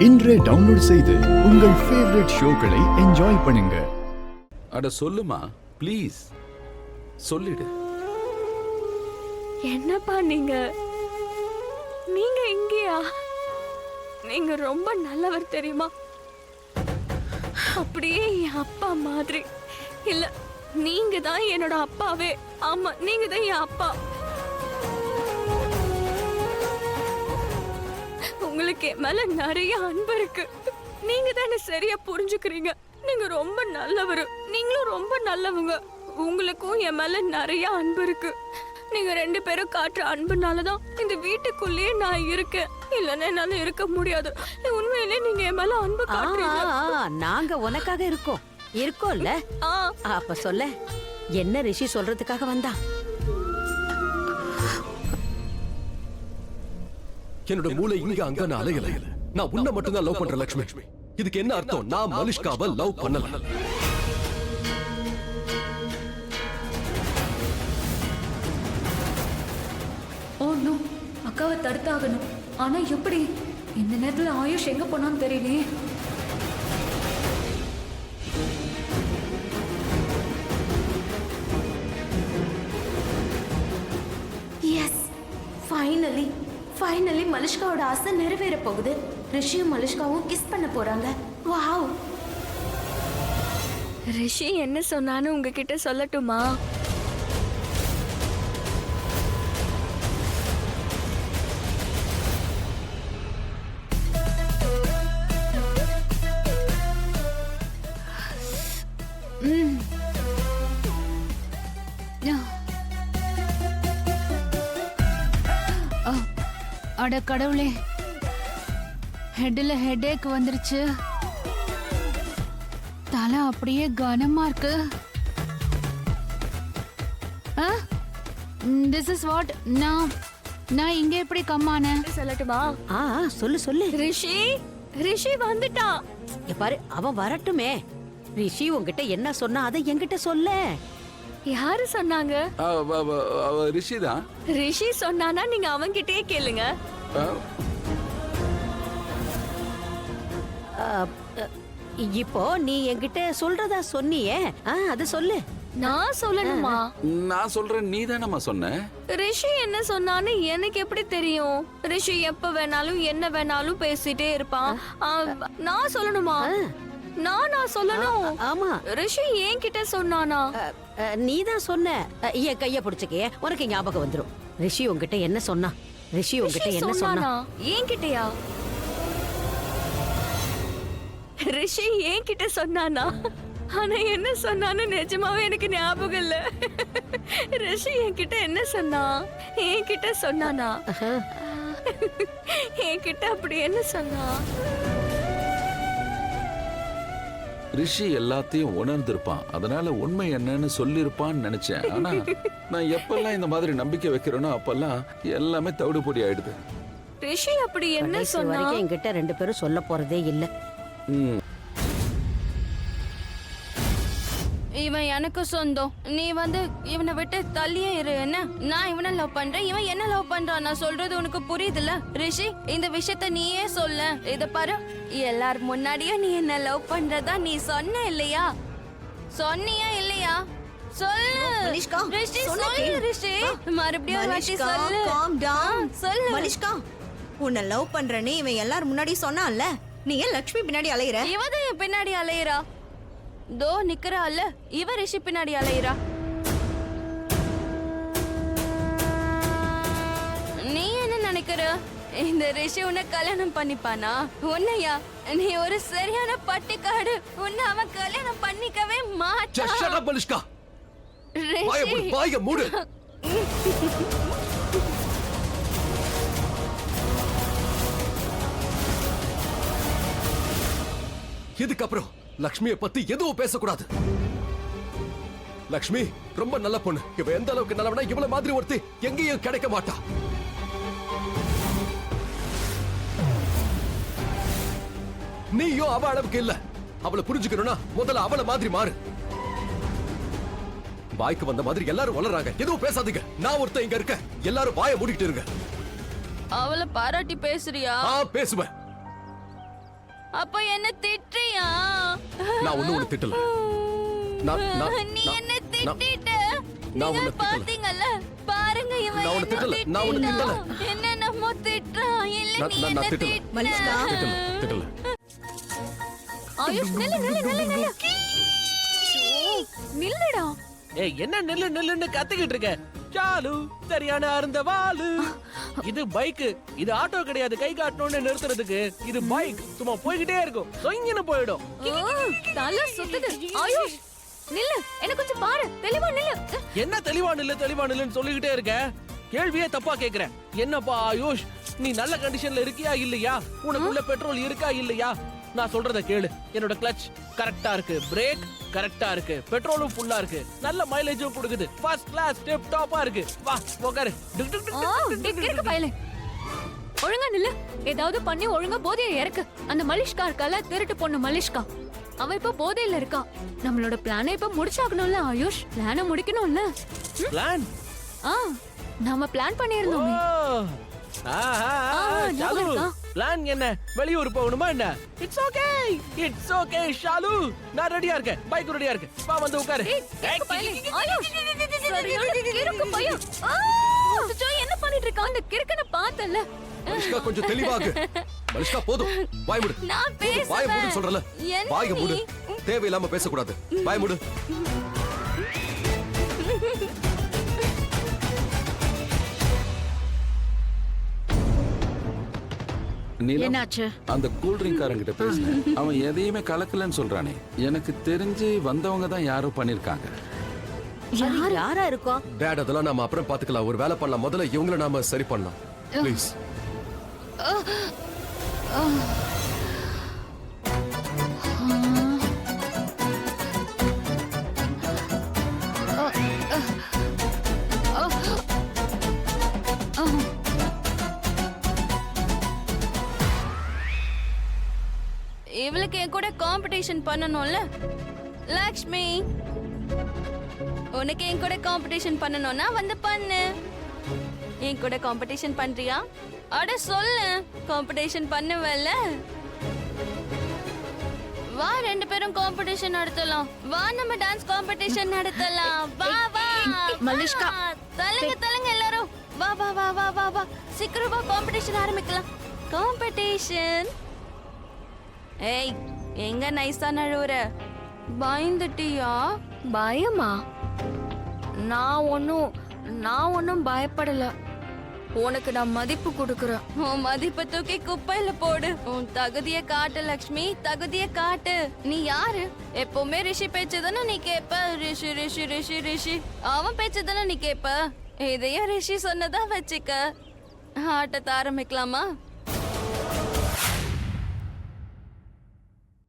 இன்றே டவுன்லோட் செய்து உங்கள் ஃபேவரட் ஷோக்களை என்ஜாய் பண்ணுங்க. அட சொல்லுமா ப்ளீஸ் சொல்லிடு. என்னப்பா நீங்க இங்கயா? நீங்க ரொம்ப நல்லவர் தெரியுமா? அப்படியே என் அப்பா மாதிரி. இல்ல, நீங்க தான் என்னோட அப்பாவே. ஆமா, நீங்க தான் என் அப்பா. உங்களுக்கு என் மேல நிறைய அன்பு இருக்கு. நீங்க தான் என்ன சரியா புரிஞ்சுக்கிறீங்க. நீங்க ரொம்ப நல்லவரு. நீங்களும் ரொம்ப நல்லவங்க. உங்களுக்கும் என் மேல நிறைய அன்பு இருக்கு. நீங்க ரெண்டு பேரும் காட்டுற அன்புனாலதான் இந்த வீட்டுக்குள்ளேயே நான் இருக்கேன். இல்லன்னா என்னால இருக்க முடியாது. உண்மையிலே நீங்க என் மேல அன்பு காட்டுறீங்க. நாங்க உனக்காக இருக்கோம்ல. அப்ப சொல்ல, என்ன ரிஷி சொல்றதுக்காக வந்தா? என்னோட மூளை இங்க அங்க அலையல. நான் உன்னை மட்டும் தான் லவ் பண்றேன் லட்சுமி. இதுக்கு என்ன அர்த்தம்? நான் மலிஷ்காவை லவ் பண்ணல. ஓ நோ, அக்காவை தடுத்தாகணும். ஆனா எப்படி? இந்த நேரத்துல ஆயுஷ் எங்க போனான்னு தெரியலையே. எஸ், ஃபைனலி மலிஷ்காவோட ஆசை நிறைவேற போகுது. ரிஷியும் மலிஷ்காவும் கிஸ் பண்ண போறாங்க. வாவ்! ரிஷி என்ன சொன்னான்னு உங்ககிட்ட சொல்லட்டுமா? அட கடவுளே, ஹெட்ல ஹெடேக் வந்துருச்சு. தலை அப்படியே கனமா இருக்கு. This is what. நான் இங்க எப்படி கம்மான சொல்லட்டுமா? சொல்லு. ரிஷி வந்துட்டான். பாரு, அவன் வரட்டுமே. ரிஷி உன்கிட்ட என்ன சொன்னா அதை என்கிட்ட சொல்ல. யாரு சொன்னாங்க? ரிஷி தான். ரிஷி சொன்னானா நீங்க அவன்கிட்டயே கேளுங்க. இப்போ நீ என்கிட்ட சொல்றதா சொன்னியே, அது சொல்லு. நான் சொல்லணுமா? நான் சொல்றேன், நீ தானம்மா சொன்ன. ரிஷி என்ன சொன்னான்னு எனக்கு எப்படி தெரியும்? ரிஷி எப்ப வேணாலும் என்ன வேணாலும் பேசிட்டே இருப்பான். நான் சொல்லணுமா? நான் சொல்லணும். ஆமா, ரிஷி என்கிட்ட சொன்னானா? நீ தான் சொன்ன. என் கைய பிடிச்சுக்கே, உனக்கு ஞாபகம் வந்துரும். ரிஷி உன்கிட்ட என்ன சொன்னா? ரிஷி உன்கிட்ட என்ன சொன்னா? என்கிட்டயா? ரிஷி என்கிட்ட சொன்னானா? ஆனா என்ன சொன்னான்னு நிஜமாவே எனக்கு ஞாபகம் இல்ல. ரிஷி என்கிட்ட என்ன சொன்னா? என்கிட்ட சொன்னானா? என்கிட்ட அப்படி என்ன சொன்னா? ரிஷி எல்லாத்தையும் உணர்ந்திருப்பான். அதனால உண்மை என்னன்னு சொல்லிருப்பான்னு நினைச்சேன். ஆனா நான் எப்பெல்லாம் இந்த மாதிரி நம்பிக்கை வைக்கிறேனோ அப்பெல்லாம் எல்லாமே தவிடு பொடி ஆயிடுது. ரிஷி அப்படி என்ன சொன்னா? என்கிட்ட ரெண்டு பேரும் சொல்ல போறதே இல்ல. இவன் எனக்கு சொந்தம். நீ இவனை விட்டு தள்ளியே இரு. என்ன, நான் இவனை லவ் பண்றேன், இவன் என்ன லவ் பண்றான். நான் சொல்றது உனக்கு புரியுதுல? ரிஷி, இந்த விஷயத்த நீயே சொல்ல. இத பாரு, எல்லார் முன்னாடியும் நீ என்ன லவ் பண்றதா நீ சொன்ன இல்லையா? சொன்னியா இல்லையா? சொல்லு ரிஷி, சொல்லு ரிஷி. மறுபடியும் ஒரு வாட்டி சொல்லு. Calm down. சொல்லு மலிஷ்கா, உன்னை லவ் பண்றேன்னு இவன் எல்லாரும் முன்னாடி சொன்னான்ல. நீ ஏன் லட்சுமி பின்னாடி அலையற? இவதான் என் பின்னாடி அலையறா. தோ நிக்கறால, இவ ரிஷி பின்னாடி அலையறா. நீ என்ன நினைக்கிற? இந்த ரிஷி உன்னை கல்யாணம் பண்ணிப்பானா? உன்னையா? நீ ஒரு சரியான பட்டிக்காடு. உன்னை அவன் கல்யாணம் பண்ணிக்கவே மாட்டான். Shut up, Malishka. வாயை மூடு. இதுக்கப்புறம் லக்ஷ்மியை பத்தி எதுவும் பேசக்கூடாது. லக்ஷ்மி ரொம்ப நல்ல பொண்ணு. இவ எந்த அளவுக்கு நல்லவனா, இவள மாதிரி ஒருத்தி எங்கேயும் கிடைக்க மாட்டா. நீயும் அவ அளவுக்கு இல்ல. அவளை புரிஞ்சுக்கணும்னா முதல்ல அவள மாதிரி மாறு. வாய்க்கு வந்த மாதிரி எல்லாரும் வளர்றாங்க. எதுவும் பேசாதீங்க. நான் ஒருத்தன் இங்க இருக்க. எல்லாரும் வாயை மூடிக்கிட்டு இருங்க. அவளை பாராட்டி பேசுறியா? பேசுவேன். அப்ப என்ன திட்டுறியா? நான் ஒண்ணு திட்டல. நீ என்ன திட்டிட்ட? நான் நீங்க உன்னை திட்டல. பாத்தீங்கல்ல? பாருங்க இவன் நான் உன்னை என்ன திட்டல. நான் உன்னை திட்டிட்டான். திட்டல. என்னென்னமோ திட்டுறான். இல்ல நீ நான் என்ன திட்டல. திட்டின? மலிஷ்கா. திட்டல. ஆயுஷ் நில்லு நில்லு நில்லு நில்லு நில்லுடா. ஏய் என்ன நில்லு நில்லுன்னு கத்திக்கிட்டு இருக்க? சாலு சரியான அருந்த வாலு. இது பைக், இது ஆட்டோ கிடையாது. கை காட்டணும்னு நிறுத்துறதுக்கு. இது பைக், சும்மா போய்கிட்டே இருக்கும், சொங்கின்னு போயிடும். தலை சுத்துது. ஆயுஷ் நில்லு, என்ன கொஞ்சம் பாரு, தெளிவா நில்லு. என்ன தெளிவா நில்லுன்னு சொல்லிக்கிட்டே இருக்க? கேள்வியே தப்பா கேக்குற. என்னப்பா ஆயுஷ், நீ நல்ல கண்டிஷன்ல இருக்கியா இல்லையா? உனக்குள்ள பெட்ரோல் இருக்கா இல்லையா? நான் சொல்றத கேளு. என்னோட கிளட்ச் கரெக்டா இருக்கு, பிரேக் கரெக்டா இருக்கு, பெட்ரோலும் ஃபுல்லா இருக்கு, நல்ல மைலேஜும் கொடுக்குது, ஃபர்ஸ்ட் கிளாஸ் டிப் டாப்பா இருக்கு. வா உட்காரு. டிக் டிக் டிக் டிக் டிக் டிக் இருக்கு பயலே. ஒழுங்கா நில்லு. ஏதாவது பண்ணி ஒழுங்கா போதையை இறக்கு. அந்த மலிஷ்கா இருக்கால, திருட்டு பொண்ணு மலிஷ்கா, அவ இப்ப போதையில இருக்கா. நம்மளோட பிளானை இப்ப முடிச்சாகணும்ல ஆயுஷ். பிளான முடிக்கணும்ல. பிளான். நாம பிளான் பண்ணிருந்தோமே. ஷாலு, பிளான் என்ன? வெளியூர் போகணுமா என்ன? It's okay, it's okay Shalu. நான் ரெடியா இருக்கேன், பைக் ரெடியா இருக்கு. வா வந்து உட்காரு. ஆயுஷ் சரியான கிறுக்கு பையன். அச்சோ, என்ன பண்ணிட்டு இருக்க? அந்த கிறுக்கனை பார்த்தல. மலிஷ்கா கொஞ்சம் தெளிவாகு. மலிஷ்கா போதும், வாய் மூடு. நான் பேசுவேன். வாய் மூடு சொல்றல. என்ன வாய் மூடு. நீ? தேவையில்லாம பேசக்கூடாது. வாய் மூடு. நீலம், என்னாச்சு? அந்த கூல் ட்ரிங்க் காரங்கிட்ட பேசினேன். அவன் எதையுமே கலக்கலன்னு சொல்றானே. எனக்கு தெரிஞ்சு வந்தவங்க தான் யாரோ பண்ணிருக்காங்க. அது யாரா இருக்கும்? டேட், அதெல்லாம் நாம அப்புறம் பாத்துக்கலாம். ஒரு வேலை பண்ணலாம். முதல்ல இவங்கள நாம சரி பண்ணலாம். ப்ளீஸ். இவளுக்கு என் கூட காம்படிஷன் பண்ணணும்ல லக்ஷ்மி. உனக்கு என் கூட காம்படிஷன் பண்ணணும்னா வந்து பண்ணு. என் கூட காம்படிஷன் பண்றியா? அட சொல்லு, காம்படிஷன் பண்ணுவல்ல. வா, ரெண்டு பேரும் காம்படிஷன் நடத்தலாம். வா, நம்ம டான்ஸ் காம்படிஷன் நடத்தலாம். வா வா மலிஷ்கா. தலங்க எல்லாரும். வா வா வா வா வா வா, சீக்கிரம் வா, காம்படிஷன் ஆரம்பிக்கலாம். காம்படிஷன். ஏய், எங்க நைஸா நழுவுற? பயந்துட்டியா? பயமா? நான் ஒன்னும் பயப்படல. உனக்கு நான் மதிப்பு கொடுக்கறேன். உன் மதிப்பை தூக்கி குப்பையில போடு. உன் தகுதியை காட்டு லக்ஷ்மி, தகுதியை காட்டு. நீ யாரு? எப்பவுமே ரிஷி பேச்சதானே நீ கேப்ப. ரிஷி ரிஷி ரிஷி ரிஷி, அவன் பேச்சதானே நீ கேப்ப. இதையும் ரிஷி சொன்னதா வச்சுக்க. ஆட்டத்தை ஆரம்பிக்கலாமா?